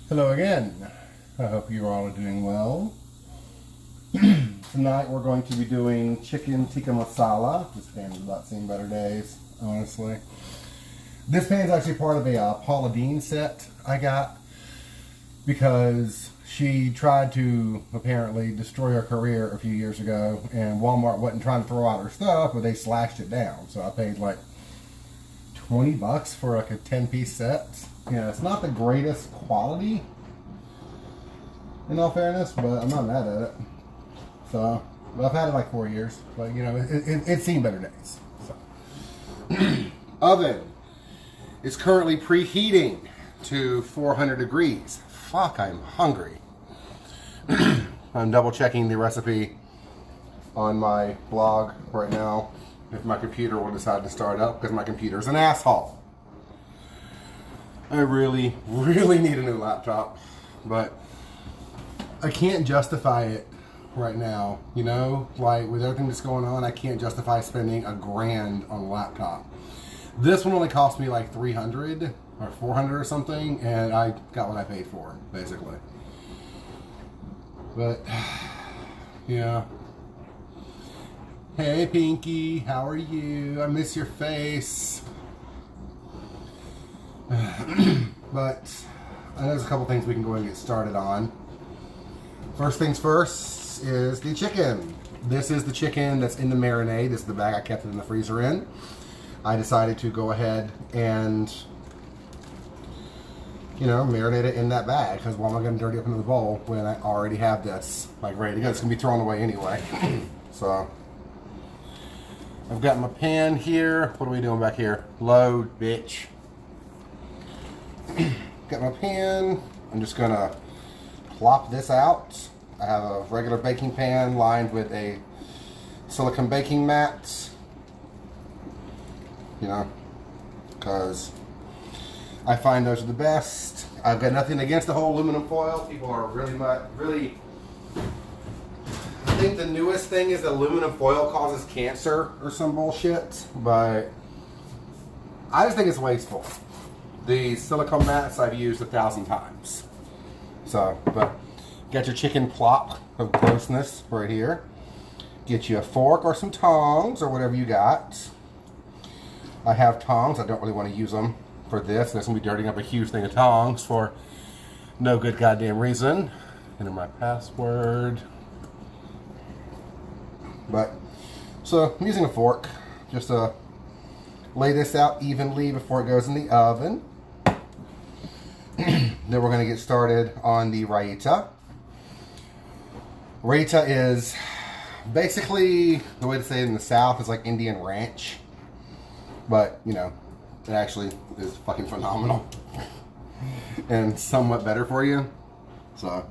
Hello again. I hope you all are doing well. Tonight we're going to be doing chicken tikka masala. This pan has not seen better days, honestly. This pan is actually part of a Paula Deen set I got because she tried to apparently destroy her career a few years ago, and Walmart wasn't trying to throw out her stuff, but they slashed it down. So I paid like $20 for like a 10-piece set. Yeah, it's not the greatest quality, in all fairness, but I'm not mad at it. So, well, I've had it like 4 years, but you know, it's seen better days. So. Oven is currently preheating to 400 degrees. Fuck, I'm hungry. I'm double checking the recipe on my blog right now if my computer will decide to start up, because my computer's an asshole. I really need a new laptop, but I can't justify it right now, you know? Like, with everything that's going on, I can't justify spending $1,000 on a laptop. This one only cost me like $300 or $400 or something, and I got what I paid for, basically. But, yeah. Hey, Pinky, how are you? I miss your face. But I know there's a couple things we can go ahead and get started on. First things first is the chicken. This is the chicken that's in the marinade. This is the bag I kept it in the freezer in. I decided to go ahead and, you know, marinate it in that bag, because why am I going to dirty up into the bowl when I already have this like ready to go? It's going to be thrown away anyway. So I've got my pan here. What are we doing back here? Load, bitch. Got my pan. I'm just gonna plop this out. I have a regular baking pan lined with a silicone baking mat. You know, because I find those are the best. I've got nothing against the whole aluminum foil. People are really. I think the newest thing is that aluminum foil causes cancer or some bullshit, but I just think it's wasteful. The silicone mats I've used 1,000 times. So, but got your chicken plop of grossness right here. Get you a fork or some tongs or whatever you got. I have tongs. I don't really want to use them for this. There's going to be dirtying up a huge thing of tongs for no good goddamn reason. Enter my password. But, so I'm using a fork just to lay this out evenly before it goes in the oven. Then we're going to get started on the Raita. Raita is basically, the way to say it in the South is like Indian ranch. But, you know, it actually is fucking phenomenal. And somewhat better for you. So,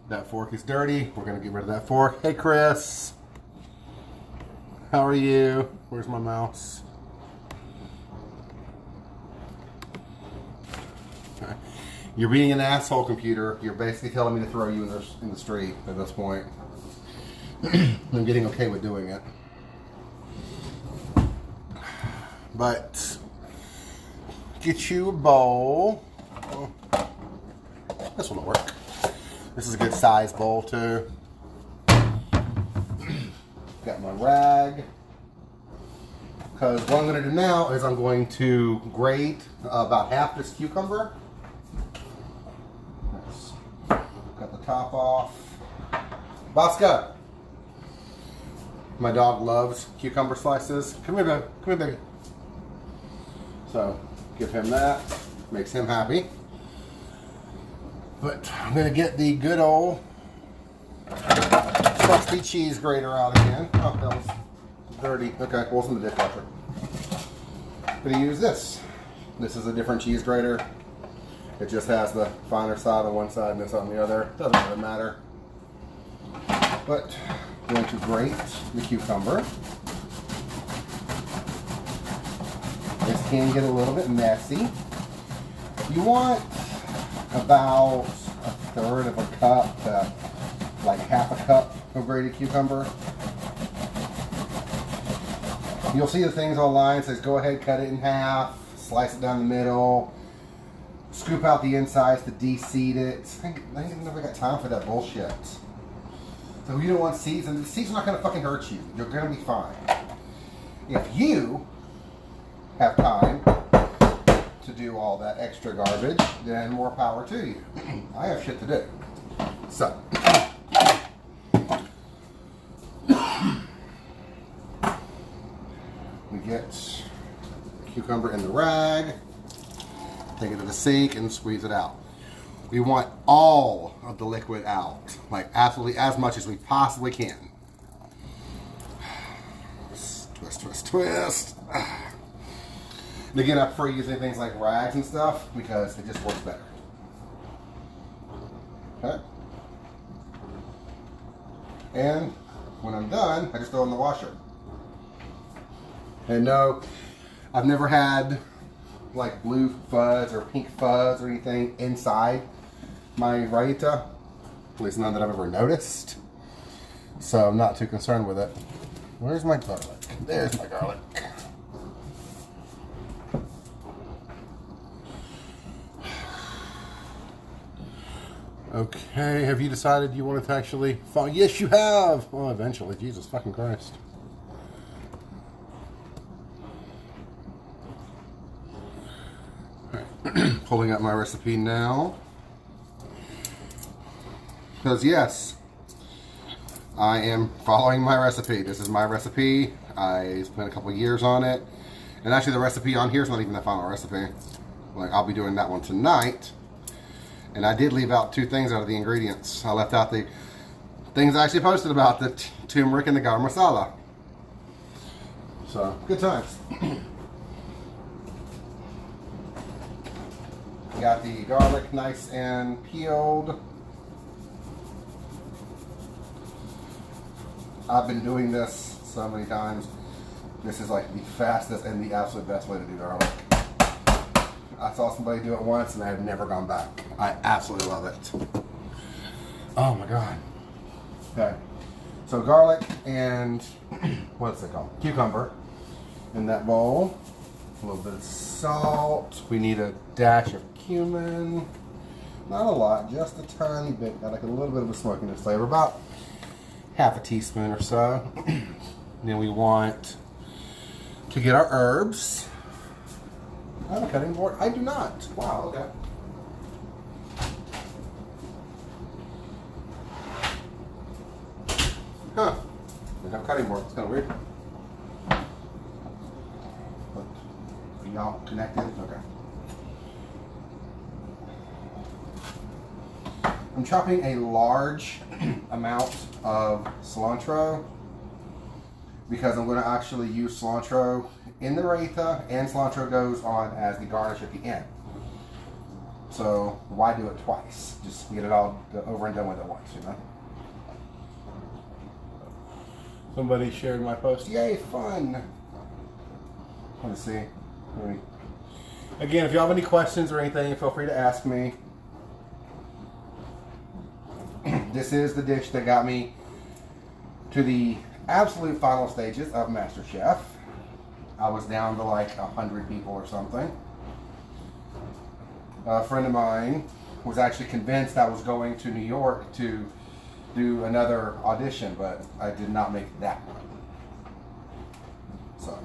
that fork is dirty. We're going to get rid of that fork. Hey, Chris. How are you? Where's my mouse? Okay. You're being an asshole, computer. You're basically telling me to throw you in the street at this point. I'm getting okay with doing it. But get you a bowl. Oh, this one will work. This is a good size bowl too. Got my rag. Because what I'm going to do now is I'm going to grate about half this cucumber. Got the top off. Bosco! My dog loves cucumber slices. Come here, baby. Come here, baby. So, give him that. Makes him happy. But I'm going to get the good old trusty cheese grater out again. Oh, that was dirty. Okay, well, it's in the dishwasher. I'm going to use this. This is a different cheese grater. It just has the finer side on one side and this on the other. Doesn't really matter. But I'm going to grate the cucumber. This can get a little bit messy. You want about 1/3 of a cup to like half a cup of grated cucumber. You'll see the things online. It says go ahead, cut it in half, slice it down the middle, scoop out the insides to de-seed it. I ain't never got time for that bullshit. So you don't want seeds, and the seeds are not going to fucking hurt you. You're going to be fine. If you have time to do all that extra garbage, then more power to you. I have shit to do. So, we get cucumber in the rag, take it to the sink and squeeze it out. We want all of the liquid out, like absolutely as much as we possibly can. Twist, twist, twist. And again, I prefer using things like rags and stuff because it just works better. Okay. And when I'm done, I just throw it in the washer. And no, I've never had like blue fuzz or pink fuzz or anything inside my Raita. At least none that I've ever noticed. So I'm not too concerned with it. Where's my garlic? There's my garlic. Okay, have you decided you want it to actually fall? Yes, you have! Oh, eventually. Jesus fucking Christ. Alright, pulling up my recipe now. Because, yes, I am following my recipe. This is my recipe. I spent a couple of years on it. And actually, the recipe on here is not even the final recipe. Like, I'll be doing that one tonight. And I did leave out two things out of the ingredients. I left out the things I actually posted about, the turmeric and the garam masala. So, good times. Got the garlic nice and peeled. I've been doing this so many times. This is like the fastest and the absolute best way to do garlic. I saw somebody do it once and I have never gone back. I absolutely love it. Oh my God. Okay. So garlic and, what's it called? Cucumber in that bowl. A little bit of salt. We need a dash of cumin. Not a lot, just a tiny bit. Got like a little bit of a smokiness flavor. About half a teaspoon or so. Then we want to get our herbs. I have a cutting board. I do not. Wow, okay. Huh. I have a cutting board. It's kind of weird. But are y'all connected? Okay. I'm chopping a large amount of cilantro because I'm going to actually use cilantro in the Raita, and cilantro goes on as the garnish at the end. So why do it twice? Just get it all over and done with it once, you know? Somebody shared my post. Yay, fun! Let's see. Again, if you have any questions or anything, feel free to ask me. This is the dish that got me to the absolute final stages of MasterChef. I was down to like 100 people or something. A friend of mine was actually convinced I was going to New York to do another audition, but I did not make that one. So,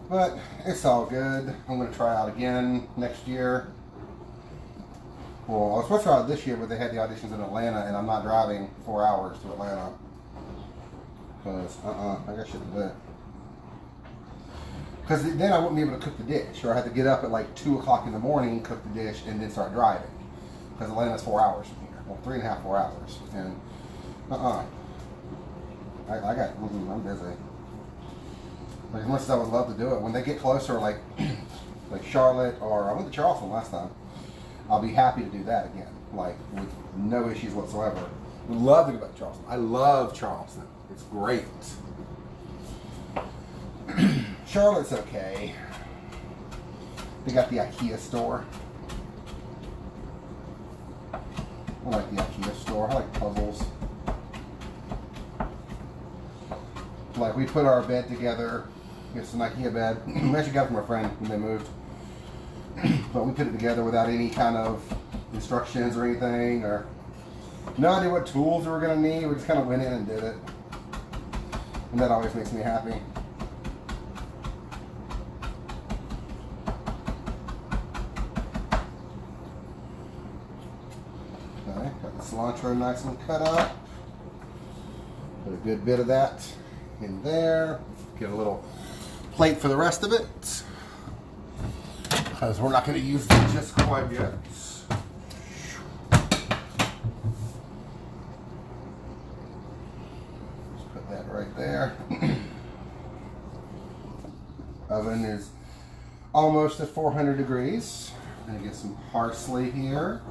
but it's all good. I'm going to try out again next year. Well, I was supposed to try out this year, but they had the auditions in Atlanta, and I'm not driving 4 hours to Atlanta. Because, I got shit to do. Because then I wouldn't be able to cook the dish, or I had to get up at like 2 o'clock in the morning, cook the dish, and then start driving. Because Atlanta's 4 hours from here. Well, 3.5, 4 hours. And, I'm busy. Like, as much as I would love to do it, when they get closer, like, like Charlotte, or I went to Charleston last time, I'll be happy to do that again, like, with no issues whatsoever. Would love to go back to Charleston. I love Charleston. It's great. Charlotte's okay. They got the IKEA store. I like the IKEA store. I like puzzles. Like, we put our bed together. It's an IKEA bed. We actually got it from a friend when they moved. But we put it together without any kind of instructions or anything, or no idea what tools we were going to need. We just kind of went in and did it. And that always makes me happy. Okay, got the cilantro nice and cut up. Put a good bit of that in there. Get a little plate for the rest of it, because we're not going to use it just quite yet. Just put that right there. Oven is almost at 400 degrees. I'm going to get some parsley here.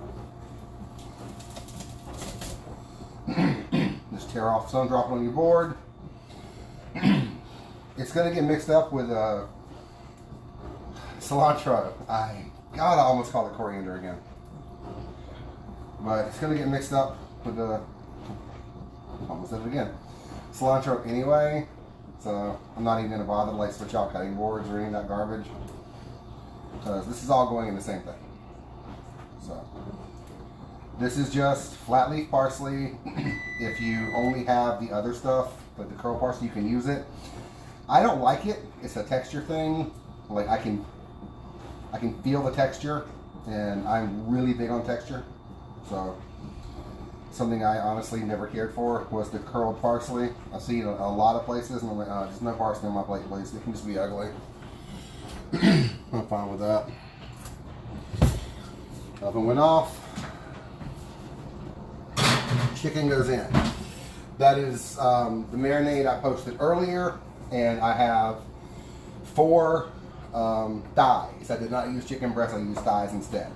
Just tear off some, drop it on your board. It's going to get mixed up with cilantro. I almost call it coriander again. But it's going to get mixed up with almost did it again, cilantro anyway. So I'm not even going to bother to like switch out cutting boards or any of that garbage, because this is all going in the same thing. So this is just flat leaf parsley. If you only have the other stuff, like the curl parsley, you can use it. I don't like it. It's a texture thing. Like I can feel the texture, and I'm really big on texture. So something I honestly never cared for was the curled parsley. I see it a lot of places, and I'm like, oh, just no parsley on my plate, please. It can just be ugly. I'm fine with that. Oven went off. Chicken goes in. That is the marinade I posted earlier, and I have 4 thighs. I did not use chicken breast, I used thighs instead,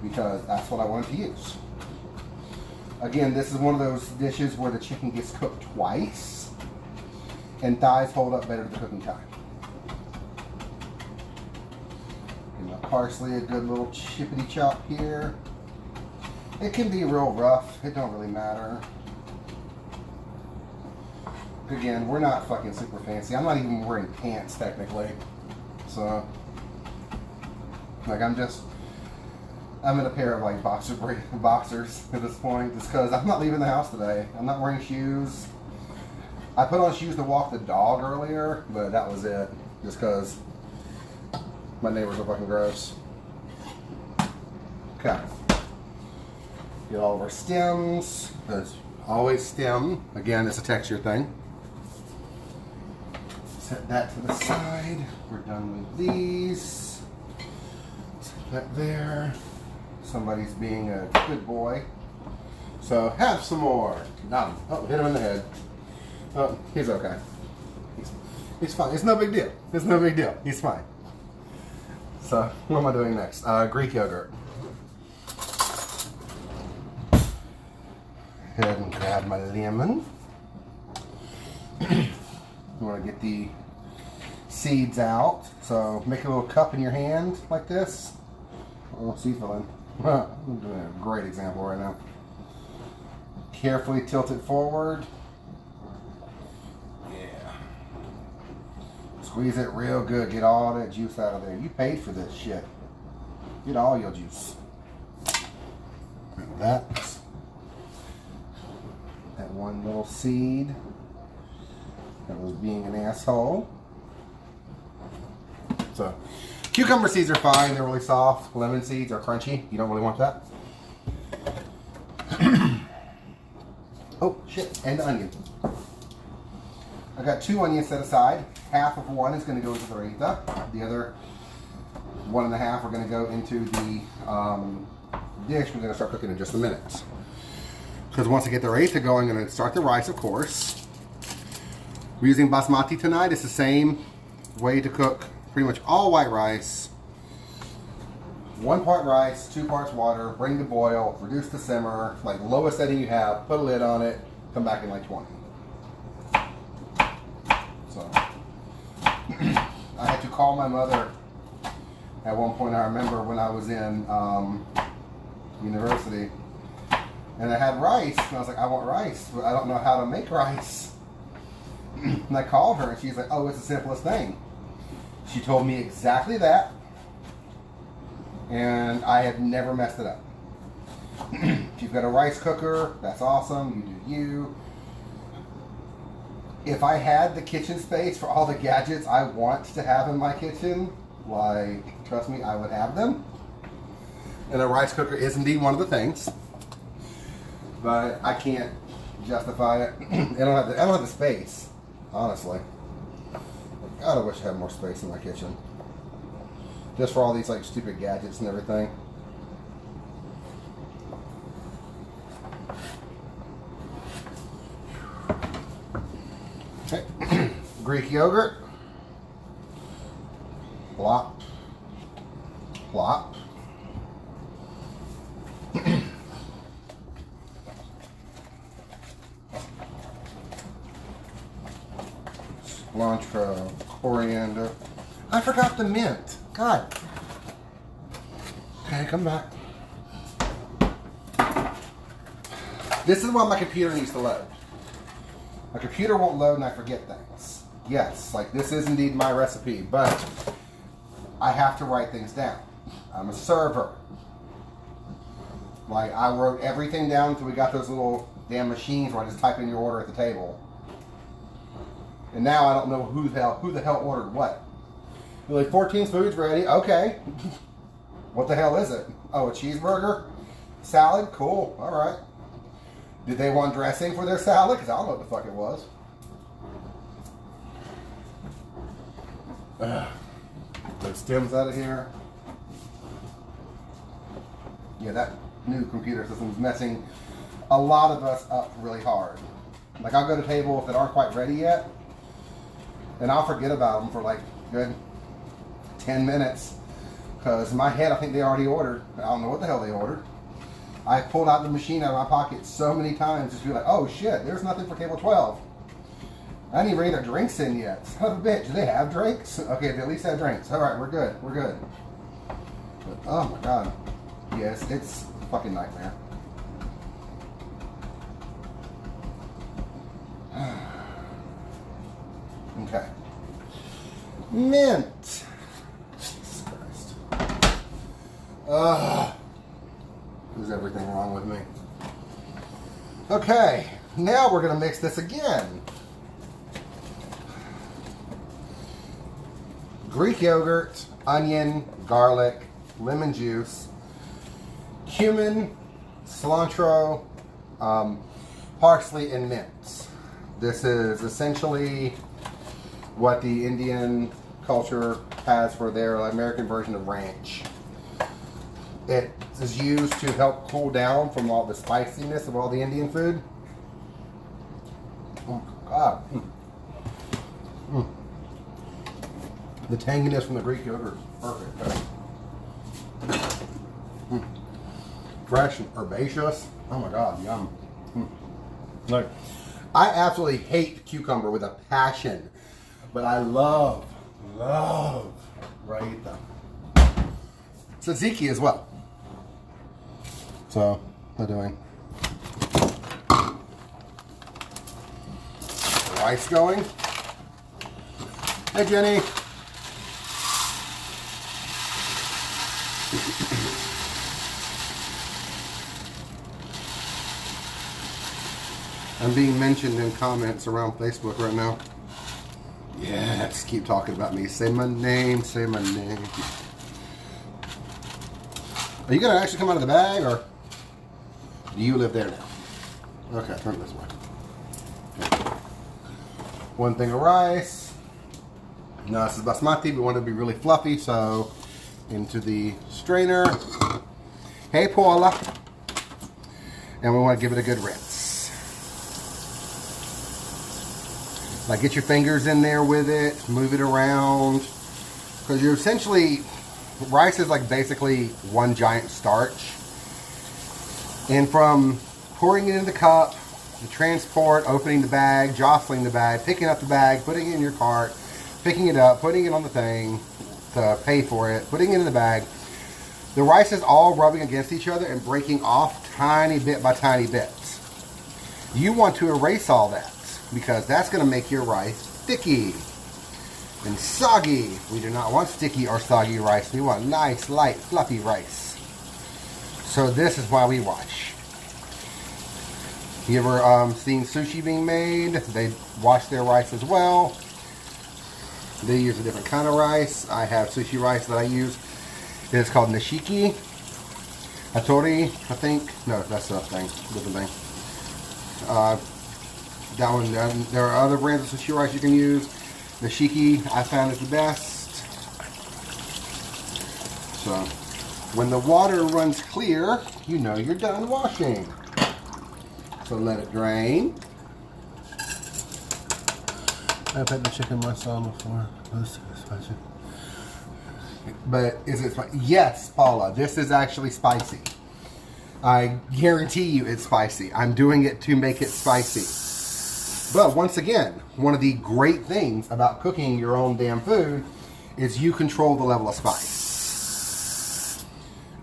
because that's what I wanted to use. Again, this is one of those dishes where the chicken gets cooked twice, and thighs hold up better the cooking time. Give my parsley a good little chippity chop here. It can be real rough, it don't really matter. Again, we're not fucking super fancy. I'm not even wearing pants technically. So, like I'm in a pair of like boxers at this point, just because I'm not leaving the house today. I'm not wearing shoes. I put on shoes to walk the dog earlier, but that was it. Just because my neighbors are fucking gross. Okay. Get all of our stems. There's always stem. Again, it's a texture thing. Set that to the side. We're done with these. Set that there. Somebody's being a good boy. So have some more. No. Oh, hit him in the head. Oh, he's okay. He's fine. It's no big deal. It's no big deal. He's fine. So what am I doing next? Greek yogurt. Go ahead and grab my lemon. You want to get the seeds out. So make a little cup in your hand like this. A little seed filling. I'm doing a great example right now. Carefully tilt it forward. Yeah. Squeeze it real good. Get all that juice out of there. You paid for this shit. Get all your juice. That one little seed that was being an asshole. So cucumber seeds are fine, they're really soft. Lemon seeds are crunchy, you don't really want that. Oh shit, and the onion. I got 2 onions set aside. Half of one is going to go into the raita. The other 1.5 are going to go into the dish we're going to start cooking in just a minute. Because once I get the raita going, I'm going to start the rice, of course. We're using basmati tonight. It's the same way to cook pretty much all white rice. 1 part rice, 2 parts water, bring to boil, reduce to simmer, like lowest setting you have, put a lid on it, come back in like 20. So, I had to call my mother at one point. I remember when I was in university, and I had rice, and I was like, I want rice, but I don't know how to make rice. And I called her, and she's like, oh, it's the simplest thing. She told me exactly that. and I have never messed it up. If you've got a rice cooker, that's awesome. You do you. If I had the kitchen space for all the gadgets I want to have in my kitchen, like, trust me, I would have them. And a rice cooker is indeed one of the things. But I can't justify it. I don't have the space, honestly. God, I wish I had more space in my kitchen. Just for all these like stupid gadgets and everything. Okay. Greek yogurt. Plop. Plop. Cilantro, coriander. I forgot the mint. God. Okay, come back. This is what my computer needs to load. My computer won't load and I forget things. Yes, like this is indeed my recipe, but I have to write things down. I'm a server. Like I wrote everything down until we got those little damn machines where I just type in your order at the table. And now I don't know who the hell ordered what. You're like, 14 food's ready. Okay. What the hell is it? Oh, a cheeseburger? Salad? Cool. All right. Did they want dressing for their salad? Because I don't know what the fuck it was. Those stems out of here. Yeah, that new computer system is messing a lot of us up really hard. Like I'll go to tables that aren't quite ready yet, and I'll forget about them for like good 10 minutes. Because in my head, I think they already ordered. I don't know what the hell they ordered. I pulled out the machine out of my pocket so many times just to be like, oh shit, there's nothing for table 12. I didn't even bring their drinks in yet. Son of a bitch, do they have drinks? Okay, they at least have drinks. All right, we're good, we're good. But, oh my God. Yes, it's a fucking nightmare. Okay. Mint. Jesus Christ. There's everything wrong with me. Okay, now we're going to mix this again. Greek yogurt, onion, garlic, lemon juice, cumin, cilantro, parsley, and mint. This is essentially what the Indian culture has for their American version of ranch. It is used to help cool down from all the spiciness of all the Indian food. Oh God. The tanginess from the Greek yogurt is perfect. Fresh and herbaceous. Oh my God, yum. Like, I absolutely hate cucumber with a passion, but I love Raita. Tzatziki as well. So, they're doing rice going. Hey, Jenny. I'm being mentioned in comments around Facebook right now. Yes, keep talking about me. Say my name, say my name. Are you going to actually come out of the bag, or do you live there now? Okay, turn this way. Okay. One thing of rice. No, this is basmati. We want it to be really fluffy, so into the strainer. Hey, Paula. And we want to give it a good rinse. Like, get your fingers in there with it, move it around, because you're essentially, rice is like basically one giant starch. And from pouring it in the cup, the transport, opening the bag, jostling the bag, picking up the bag, putting it in your cart, picking it up, putting it on the thing to pay for it, putting it in the bag, the rice is all rubbing against each other and breaking off tiny bit by tiny bits. You want to erase all that, because that's going to make your rice sticky. And soggy. We do not want sticky or soggy rice. We want nice, light, fluffy rice. So this is why we wash. You ever seen sushi being made? They wash their rice as well. They use a different kind of rice. I have sushi rice that I use. It's called nishiki. Hattori, I think. No, that's the thing. Different thing. That one, there are other brands of sushi rice you can use. Nishiki, I found, is the best. So, when the water runs clear, you know you're done washing. So let it drain. I've had the chicken masala before. This is spicy. But is it spicy? Yes, Paula, this is actually spicy. I guarantee you it's spicy. I'm doing it to make it spicy. But once again, one of the great things about cooking your own damn food is you control the level of spice.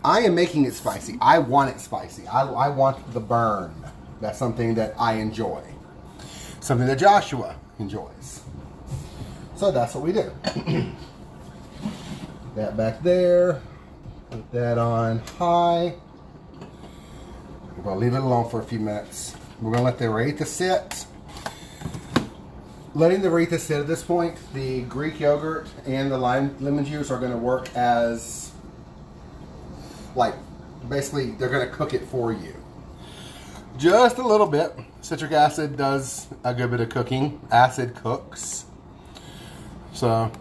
I am making it spicy. I want it spicy. I want the burn. That's something that I enjoy. Something that Joshua enjoys. So that's what we do. Put that back there. Put that on high. We're going to leave it alone for a few minutes. We're going to let the Raita sit. Letting the Raita sit at this point, the Greek yogurt and the lemon juice are going to work as, like, basically they're going to cook it for you. Just a little bit. Citric acid does a good bit of cooking. Acid cooks. So,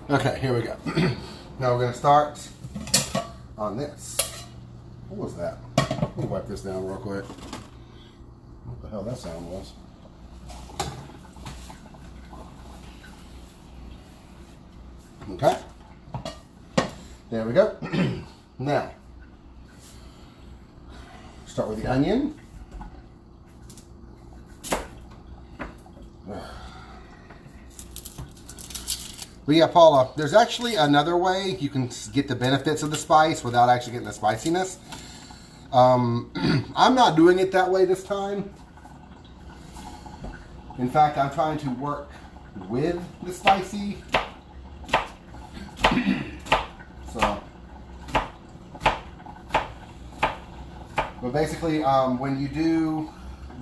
okay, here we go. Now we're going to start on this. What was that? Let me wipe this down real quick. What the hell that sound was? Okay. There we go. Now, start with the onion. But yeah, Paula, there's actually another way you can get the benefits of the spice without actually getting the spiciness. I'm not doing it that way this time. In fact, I'm trying to work with the spicy. So, but basically, when you do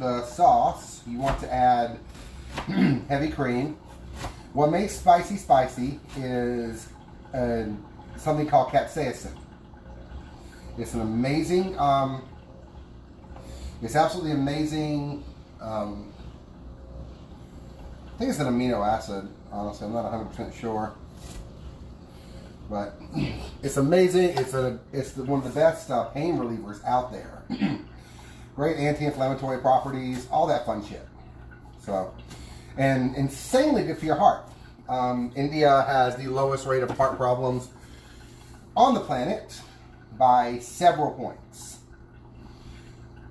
the sauce, you want to add heavy cream. What makes spicy is something called capsaicin. It's an amazing, it's absolutely amazing. I think it's an amino acid, honestly. I'm not 100% sure. But it's amazing. It's one of the best pain relievers out there. Great anti-inflammatory properties, all that fun shit. So, and insanely good for your heart. India has the lowest rate of heart problems on the planet by several points.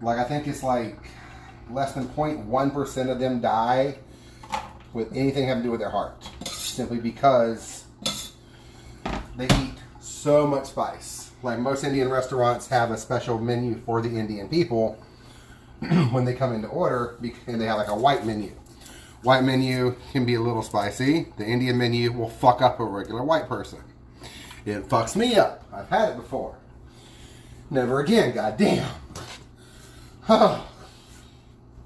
Like, I think it's like less than 0.1% of them die with anything having to do with their heart, simply because they eat so much spice. Like, most Indian restaurants have a special menu for the Indian people when they come into order, and they have like a white menu. White menu can be a little spicy. The Indian menu will fuck up a regular white person. It fucks me up. I've had it before. Never again, goddamn. Oh,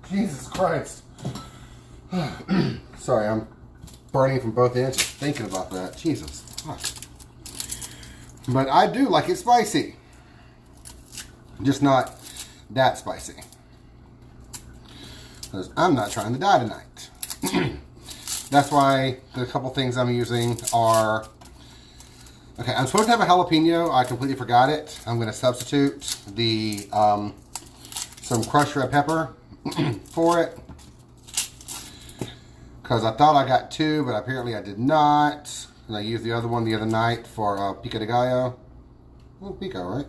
Jesus Christ. Sorry, I'm burning from both ends just thinking about that. Jesus. Fuck. But I do like it spicy. Just not that spicy. Because I'm not trying to die tonight. That's why the couple things I'm using are... Okay, I'm supposed to have a jalapeno. I completely forgot it. I'm going to substitute the some crushed red pepper for it. Because I thought I got 2, but apparently I did not. And I used the other one the other night for pico de gallo. Oh, pico, right?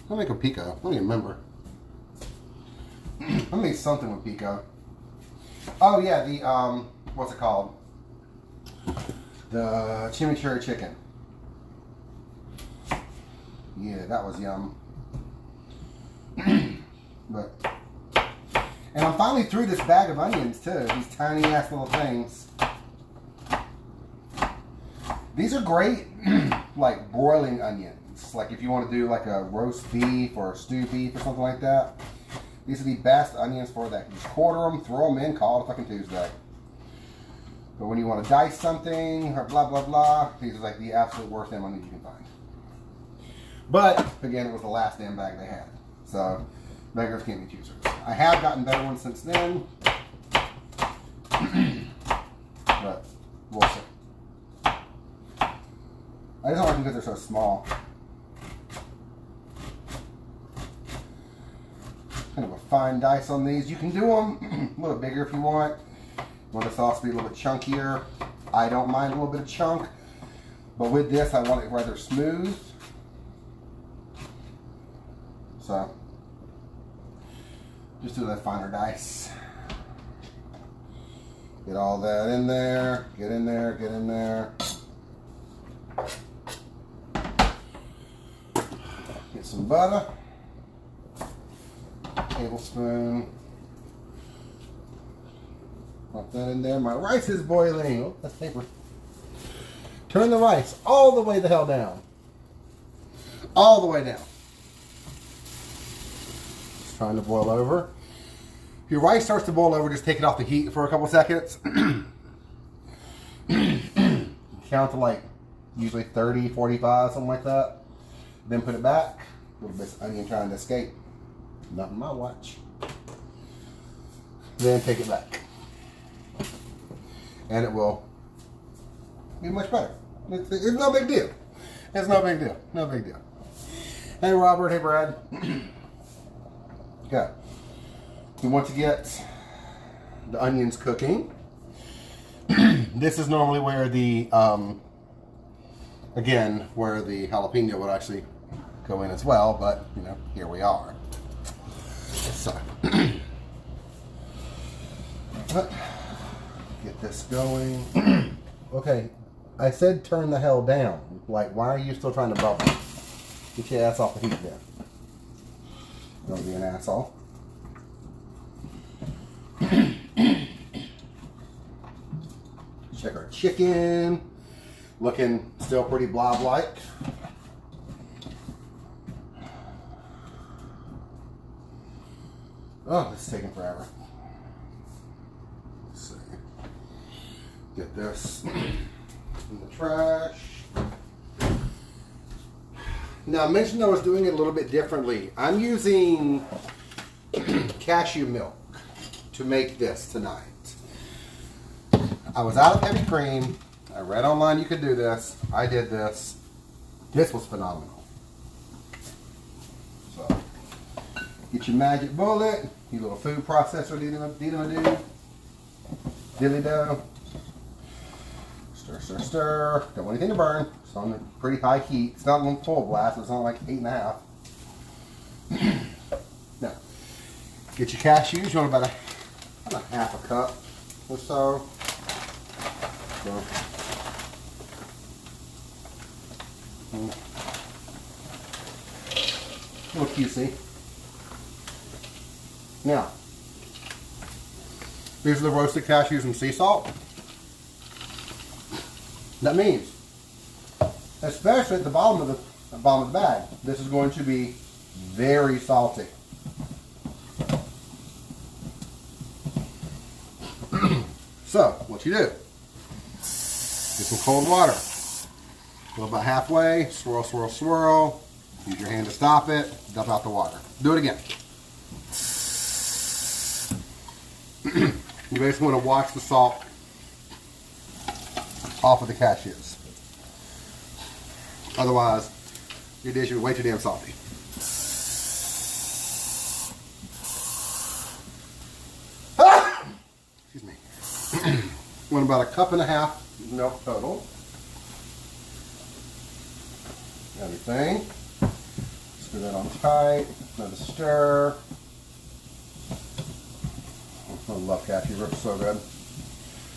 I'll make a pico. I don't even remember. I made something with pico. Oh yeah, the what's it called? The chimichurri chicken. Yeah, that was yum. But, and I'm finally through this bag of onions too. These tiny ass little things. These are great, like broiling onions. Like if you want to do like a roast beef or a stew beef or something like that. These are the best onions for that. Just quarter them, throw them in, call it a fucking Tuesday. But when you want to dice something or blah, blah, blah, these are like the absolute worst damn onions you can find. But, again, it was the last damn bag they had. So, beggars can't be choosers. I have gotten better ones since then. But, we'll see. I just don't like them because they're so small. Kind of a fine dice on these. You can do them a little bigger if you want. You want the sauce to be a little bit chunkier. I don't mind a little bit of chunk. But with this, I want it rather smooth. So, just do that finer dice. Get all that in there. Get in there, get in there. Get some butter. Tablespoon. Put that in there. My rice is boiling. Oh, that's paper. Turn the rice all the way the hell down. All the way down. It's trying to boil over. If your rice starts to boil over, just take it off the heat for a couple seconds. Count to like usually 30, 45, something like that. Then put it back. A little bit of onion trying to escape. Not on my watch. Then take it back. And it will be much better. It's no big deal. It's no big deal. No big deal. Hey Robert, hey Brad. Okay. We want to get the onions cooking. This is normally where the, again, where the jalapeno would actually go in as well, but, you know, here we are. So, get this going. Okay, I said turn the hell down. Like, why are you still trying to bubble? Get your ass off the heat there. Don't be an asshole. Check our chicken. Looking still pretty blob-like. Oh, this is taking forever. Let's see. Get this in the trash. Now, I mentioned I was doing it a little bit differently. I'm using cashew milk to make this tonight. I was out of heavy cream. I read online you could do this. I did this. This was phenomenal. So, get your magic bullet, your little food processor, dilly-do. Stir, stir, stir. Don't want anything to burn. It's on a pretty high heat. It's not on full blast. It's on like 8.5. Now, get your cashews. You want about a half a cup or so. A little QC. Now, these are the roasted cashews and sea salt. That means, especially at the bottom of the bag, this is going to be very salty. So, what you do? Get some cold water. Go about halfway, swirl, swirl, swirl. Use your hand to stop it. Dump out the water. Do it again. You basically want to wash the salt off of the cashews. Otherwise, your dish will be way too damn salty. Excuse me. Want about a cup and a half milk total. Everything. Screw that on tight. Another stir. I love cashew rips, so good.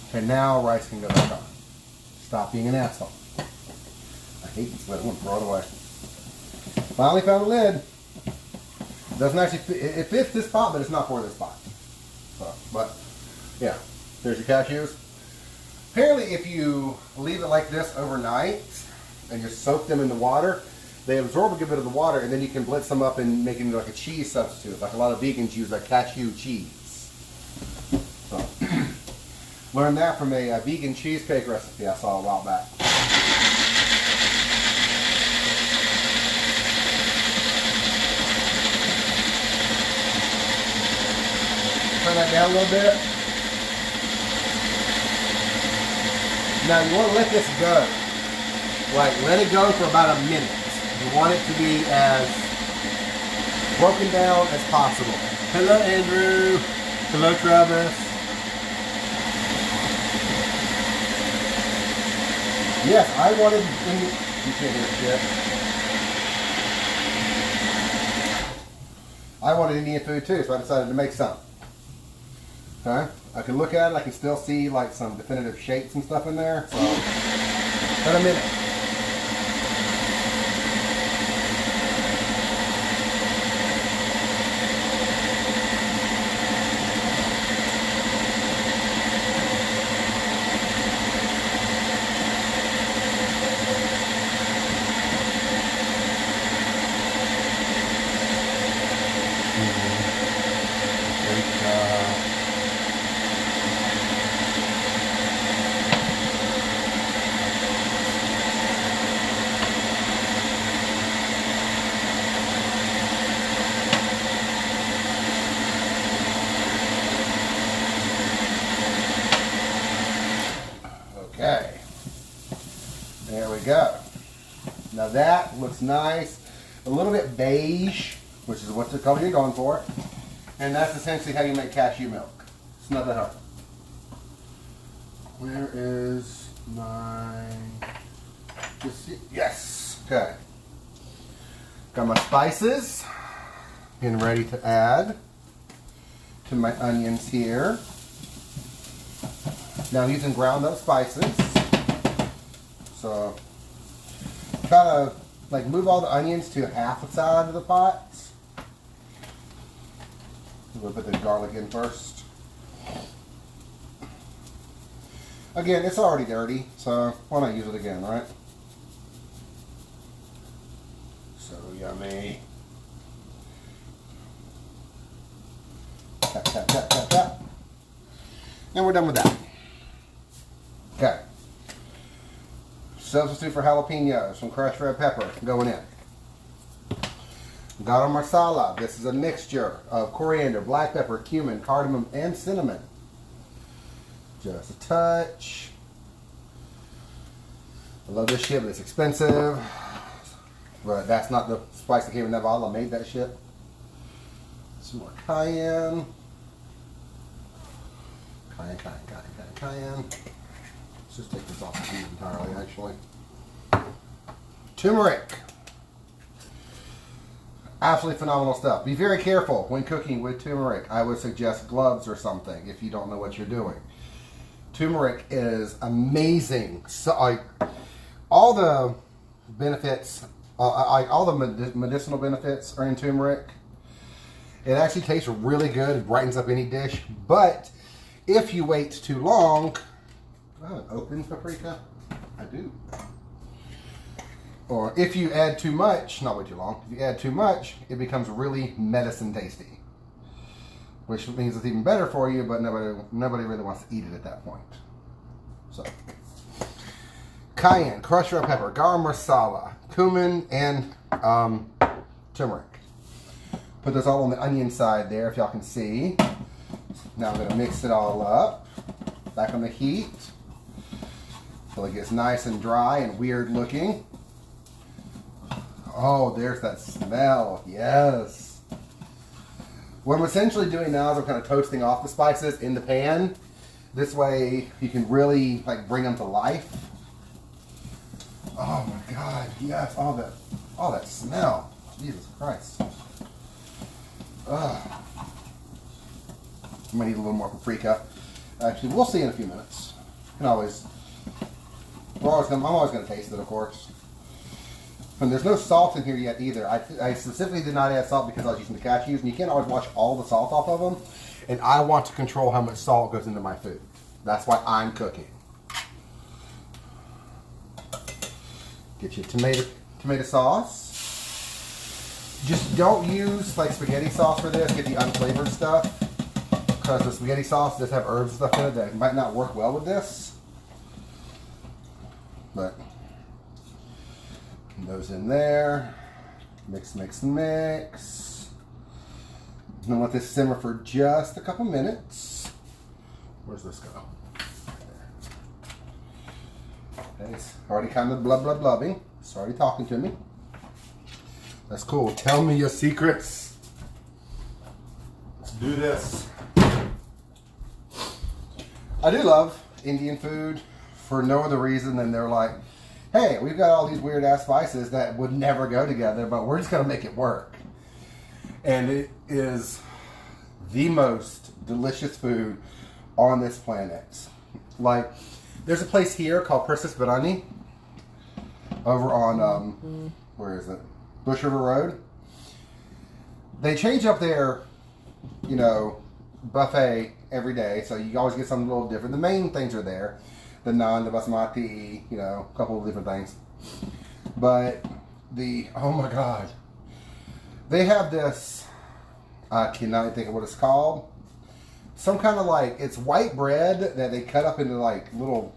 Okay, now rice can go back on. Stop being an asshole. I hate this lid. I want to throw it away. Finally found a lid. It doesn't actually fit. It fits this pot, but it's not for this pot. So, but yeah, there's your cashews. Apparently, if you leave it like this overnight and you soak them in the water, they absorb a good bit of the water, and then you can blitz them up and make it into like a cheese substitute. Like a lot of vegans use like cashew cheese. So, learned that from a vegan cheesecake recipe I saw a while back. Turn that down a little bit. Now you want to let this go. Like, let it go for about a minute. You want it to be as broken down as possible. Hello, Andrew. Hello, Travis. Yes, I wanted... You can't hear shit. I wanted Indian food too, so I decided to make some. Okay? I can look at it, I can still see like some definitive shapes and stuff in there. So, in a minute. Okay, there we go. Now that looks nice, a little bit beige, which is what the color you're going for, and that's essentially how you make cashew milk. It's not that hard. Where is my, yes, okay. Got my spices, getting ready to add to my onions here. Now I'm using ground up spices, so try to like move all the onions to half the side of the pot. We'll put the garlic in first. Again, it's already dirty, so why not use it again, right? So yummy. Tap, tap, tap, tap, tap. And we're done with that. Okay. Substitute for jalapenos, some crushed red pepper going in. Garam masala. This is a mixture of coriander, black pepper, cumin, cardamom, and cinnamon. Just a touch. I love this shit, but it's expensive. But that's not the spice that came in that bottle. I made that shit. Some more cayenne. Cayenne. Let's just take this off the heat entirely, actually. Turmeric. Absolutely phenomenal stuff. Be very careful when cooking with turmeric. I would suggest gloves or something if you don't know what you're doing. Turmeric is amazing. So, all the benefits, all the medicinal benefits are in turmeric. It actually tastes really good. It brightens up any dish. But if you wait too long, do I have an open paprika? I do. Or if you add too much, not wait too long, if you add too much, it becomes really medicine tasty. Which means it's even better for you, but nobody really wants to eat it at that point. So, cayenne, crushed red pepper, garam masala, cumin, and turmeric. Put this all on the onion side there, if y'all can see. Now I'm going to mix it all up. Back on the heat. Until it gets nice and dry and weird looking. Oh, there's that smell. Yes. What I'm essentially doing now is I'm kind of toasting off the spices in the pan. This way you can really like bring them to life. Oh my God, yes, all that smell. Jesus Christ. Ugh. I might need a little more paprika. Actually, we'll see in a few minutes. I'm always going to taste it, of course. And there's no salt in here yet either. I specifically did not add salt because I was using the cashews, and you can't always wash all the salt off of them. And I want to control how much salt goes into my food. That's why I'm cooking. Get your tomato sauce. Just don't use like spaghetti sauce for this. Get the unflavored stuff, because the spaghetti sauce does have herbs and stuff in it that might not work well with this. But those in there. Mix, mix, mix. And then let this simmer for just a couple minutes. Where's this go? Okay, it's already kind of blubbing. It's already talking to me. That's cool. Tell me your secrets. Let's do this. I do love Indian food for no other reason than they're like, hey, we've got all these weird ass spices that would never go together, but we're just going to make it work. And it is the most delicious food on this planet. Like, there's a place here called Princess Biryani over on, where is it? Bush River Road. They change up their, you know, buffet every day, so you always get something a little different. The main things are there. The naan, the basmati, you know, a couple of different things. But oh my God. They have this, I cannot think of what it's called. Some kind of like, it's white bread that they cut up into like little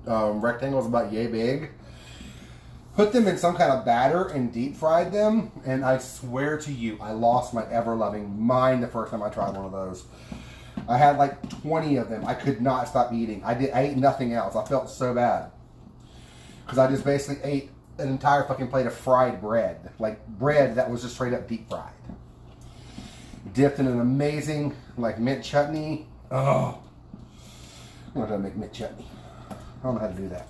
rectangles about yay big. Put them in some kind of batter and deep fried them. And I swear to you, I lost my ever-loving mind the first time I tried one of those. I had like 20 of them. I could not stop eating. I ate nothing else. I felt so bad. Because I just basically ate an entire fucking plate of fried bread. Like bread that was just straight up deep fried. Dipped in an amazing like mint chutney. Oh. I don't know how to make mint chutney. I don't know how to do that.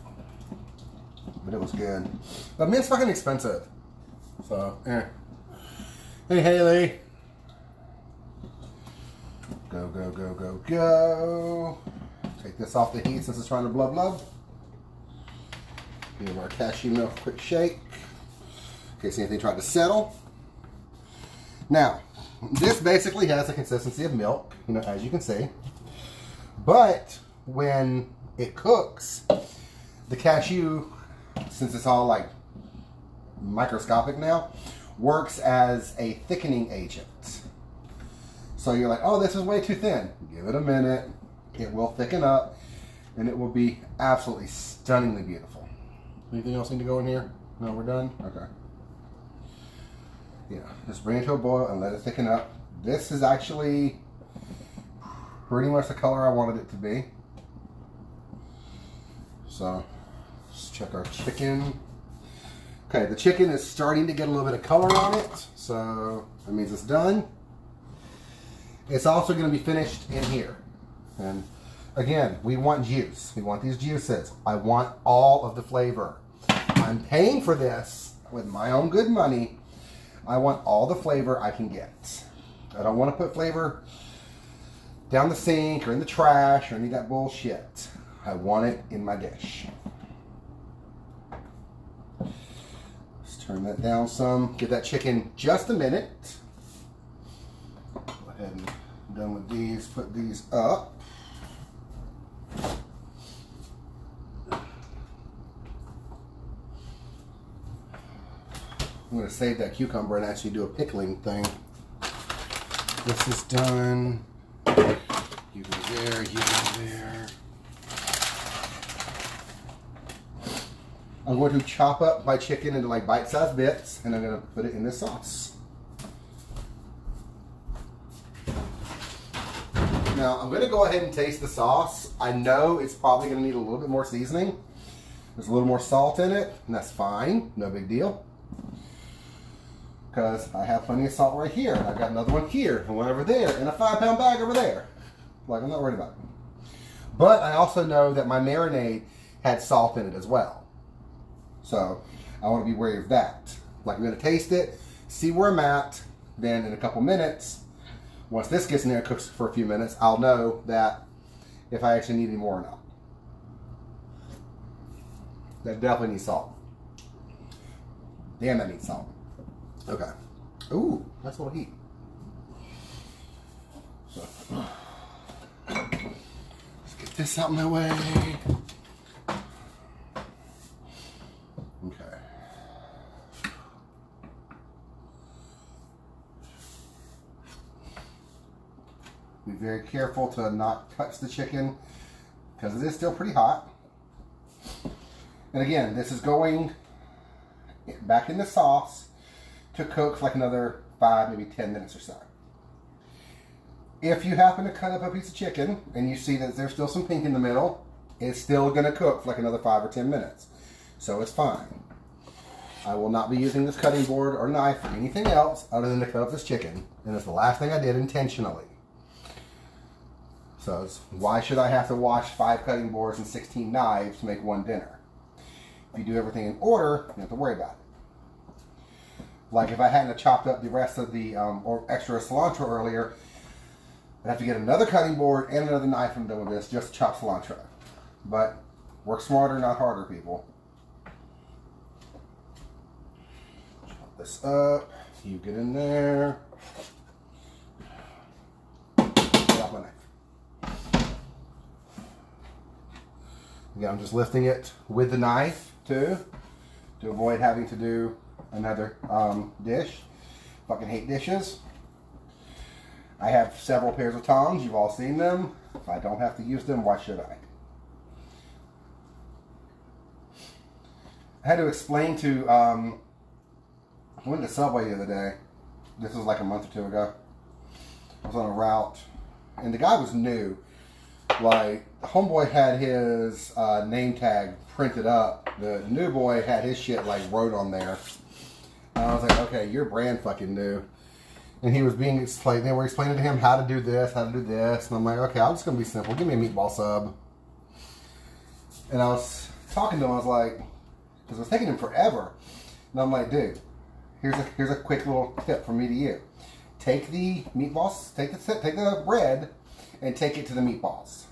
But it was good. But mint's fucking expensive. So, Hey, Haley. Go, go, go, go, go. Take this off the heat since it's trying to blub. Give our cashew milk a quick shake. In case anything tried to settle. Now, this basically has the consistency of milk, you know, as you can see. But when it cooks, the cashew, since it's all like microscopic now, works as a thickening agent. So you're like, oh, this is way too thin. Give it a minute. It will thicken up, and it will be absolutely stunningly beautiful. Anything else need to go in here? No, we're done? Okay. Yeah, just bring it to a boil and let it thicken up. This is actually pretty much the color I wanted it to be. So, let's check our chicken. Okay, the chicken is starting to get a little bit of color on it, so that means it's done. It's also going to be finished in here. And again, we want juice. We want these juices. I want all of the flavor. I'm paying for this with my own good money. I want all the flavor I can get. I don't want to put flavor down the sink or in the trash or any of that bullshit. I want it in my dish. Let's turn that down some. Give that chicken just a minute. Go ahead and done with these. Put these up. I'm going to save that cucumber and actually do a pickling thing. This is done. You go there, you go there. I'm going to chop up my chicken into like bite-sized bits, and I'm going to put it in this sauce. Now, I'm going to go ahead and taste the sauce. I know it's probably going to need a little bit more seasoning. There's a little more salt in it, and that's fine. No big deal. Because I have plenty of salt right here, and I've got another one here, and one over there, and a 5-pound bag over there. Like, I'm not worried about it. But I also know that my marinade had salt in it as well. So, I want to be wary of that. Like, I'm going to taste it, see where I'm at, then in a couple minutes, once this gets in there and cooks for a few minutes, I'll know that if I actually need any more or not. That definitely needs salt. Damn, that needs salt. Okay. Ooh, that's a little heat. So, let's get this out of my way. Be very careful to not touch the chicken because it is still pretty hot. And again, this is going back in the sauce to cook for like another 5, maybe 10 minutes or so. If you happen to cut up a piece of chicken and you see that there's still some pink in the middle, it's still going to cook for like another 5 or 10 minutes. So it's fine. I will not be using this cutting board or knife for anything else other than to cut up this chicken. And it's the last thing I did intentionally. So why should I have to wash 5 cutting boards and 16 knives to make one dinner? If you do everything in order, you don't have to worry about it. Like if I hadn't chopped up the rest of the or extra cilantro earlier, I'd have to get another cutting board and another knife and done with this just to chop cilantro. But work smarter, not harder, people. Chop this up. You get in there. Get off my knife. Again, I'm just lifting it with the knife too, to avoid having to do another dish. Fucking hate dishes. I have several pairs of tongs. You've all seen them. If I don't have to use them, why should I? I had to explain to, I went to Subway the other day. This was like a month or 2 ago. I was on a route, and the guy was new. Like, the homeboy had his name tag printed up. The new boy had his shit like wrote on there. And I was like, okay, you're brand fucking new. And he was being explained. They were explaining to him how to do this, how to do this. And I'm like, okay, I'm just gonna be simple. Give me a meatball sub. And I was talking to him. I was like, because it was taking him forever. And I'm like, dude, here's a quick little tip from me to you. Take the meatballs, take the bread, and take it to the meatballs.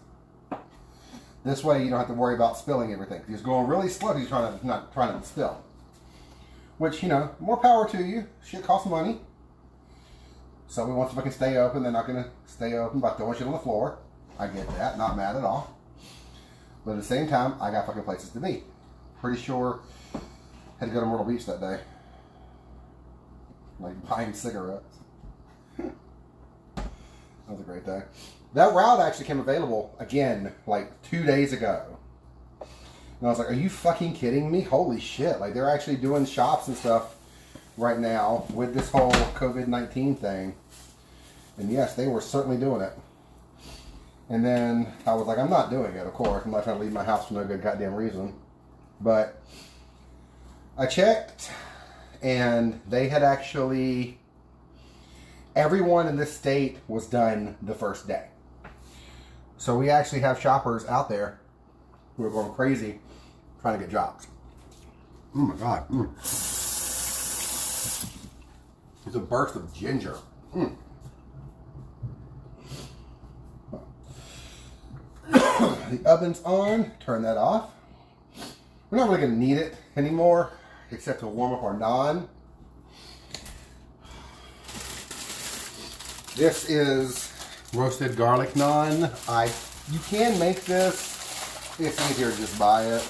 This way you don't have to worry about spilling everything. He's going really slow. He's not trying to spill. Which, you know, more power to you. Shit costs money. So we want to fucking stay open. They're not going to stay open by throwing shit on the floor. I get that. Not mad at all. But at the same time, I got fucking places to be. Pretty sure I had to go to Myrtle Beach that day. Like buying cigarettes. That was a great day. That route actually came available again like 2 days ago. And I was like, are you fucking kidding me? Holy shit. Like they're actually doing shops and stuff right now with this whole COVID-19 thing. And yes, they were certainly doing it. And then I was like, I'm not doing it, of course. I'm not trying to leave my house for no good goddamn reason. But I checked and they had actually, everyone in this state was done the first day. So we actually have shoppers out there who are going crazy trying to get jobs. Oh my God. It's a burst of ginger. The oven's on. Turn that off. We're not really going to need it anymore except to warm up our naan. This is roasted garlic naan. You can make this. It's easier to just buy it.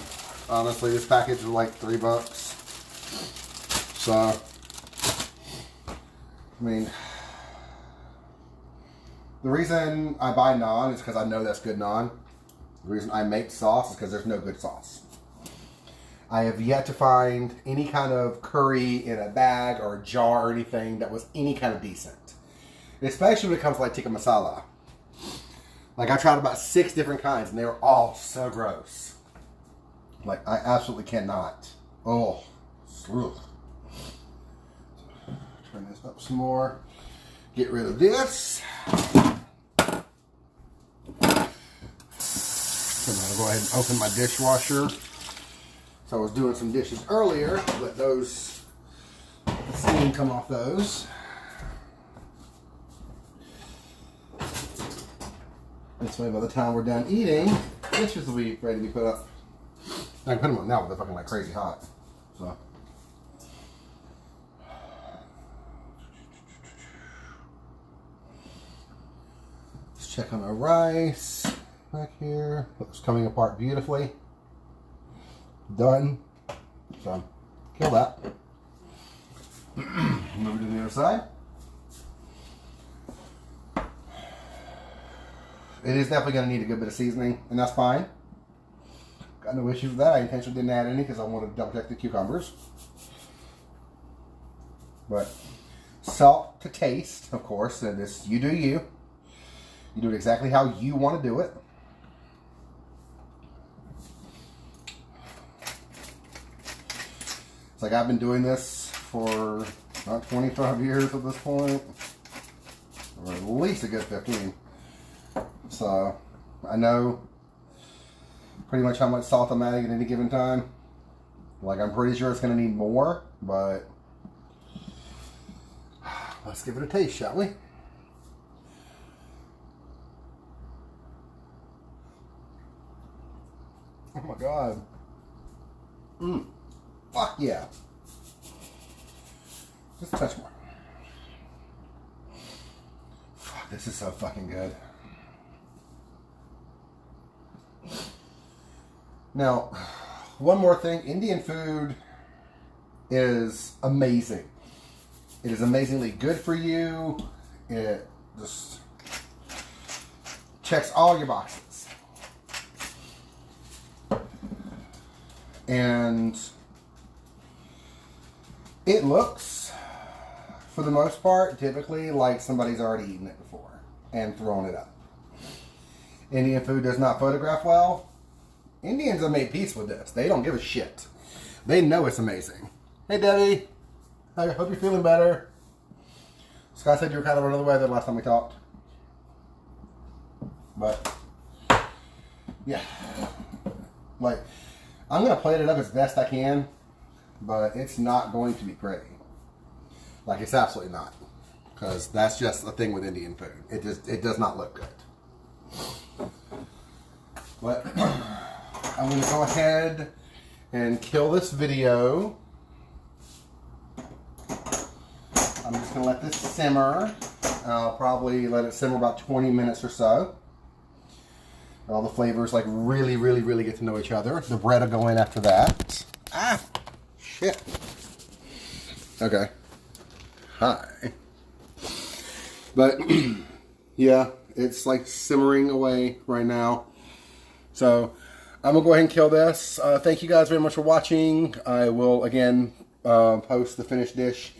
Honestly, this package is like $3. So, I mean, the reason I buy naan is because I know that's good naan. The reason I make sauce is because there's no good sauce. I have yet to find any kind of curry in a bag or a jar or anything that was any kind of decent. Especially when it comes to like Tikka Masala. Like I tried about 6 different kinds and they were all so gross. Like I absolutely cannot. Oh. Ugh. Turn this up some more. Get rid of this. I'm going to go ahead and open my dishwasher. So I was doing some dishes earlier. Let those steam come off those. This way, by the time we're done eating, dishes will be ready to be put up. I can put them up now, but they're fucking like crazy hot. So. Let's check on our rice back here. It's coming apart beautifully. Done. So, kill that. Move it to the other side. it is definitely going to need a good bit of seasoning, and that's fine. Got no issues with that. I intentionally didn't add any because I wanted to double check the cucumbers. But salt to taste, of course. And this, you do you. You do it exactly how you want to do it. It's like I've been doing this for about 25 years at this point, or at least a good 15. So I know pretty much how much salt I'm adding at any given time. Like, I'm pretty sure it's going to need more, but let's give it a taste, shall we? Oh my God. Fuck yeah. Just a touch more. Fuck, this is so fucking good. Now, one more thing. Indian food is amazing. It is amazingly good for you. It just checks all your boxes. And it looks, for the most part, typically like somebody's already eaten it before and thrown it up. Indian food does not photograph well. Indians have made peace with this. They don't give a shit. They know it's amazing. Hey, Debbie. I hope you're feeling better. Scott said you were kind of another way the last time we talked. But, yeah. Like, I'm going to plate it up as best I can, but it's not going to be pretty. Like, it's absolutely not. Because that's just a thing with Indian food. It does not look good. But I'm going to go ahead and kill this video. I'm just going to let this simmer. I'll probably let it simmer about 20 minutes or so. All the flavors like really, really, really get to know each other. The bread will go in after that. Ah, shit. Okay. Hi. But, yeah, it's like simmering away right now. So, I'm going to go ahead and kill this. Thank you guys very much for watching. I will, again, post the finished dish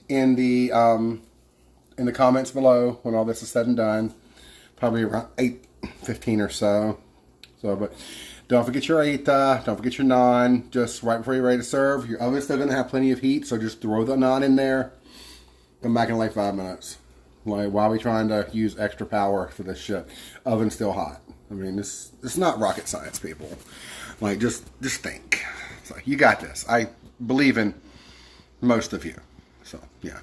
in the comments below when all this is said and done. Probably around 8:15 or so. But don't forget your Raita. Don't forget your naan. Just right before you're ready to serve. Your oven's still going to have plenty of heat, so just throw the naan in there. Come back in like 5 minutes. Like, why are we trying to use extra power for this shit? Oven's still hot. I mean, it's not rocket science, people. Like, just think. It's like, you got this. I believe in most of you. So, yeah.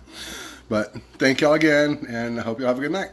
But thank y'all again, and I hope y'all have a good night.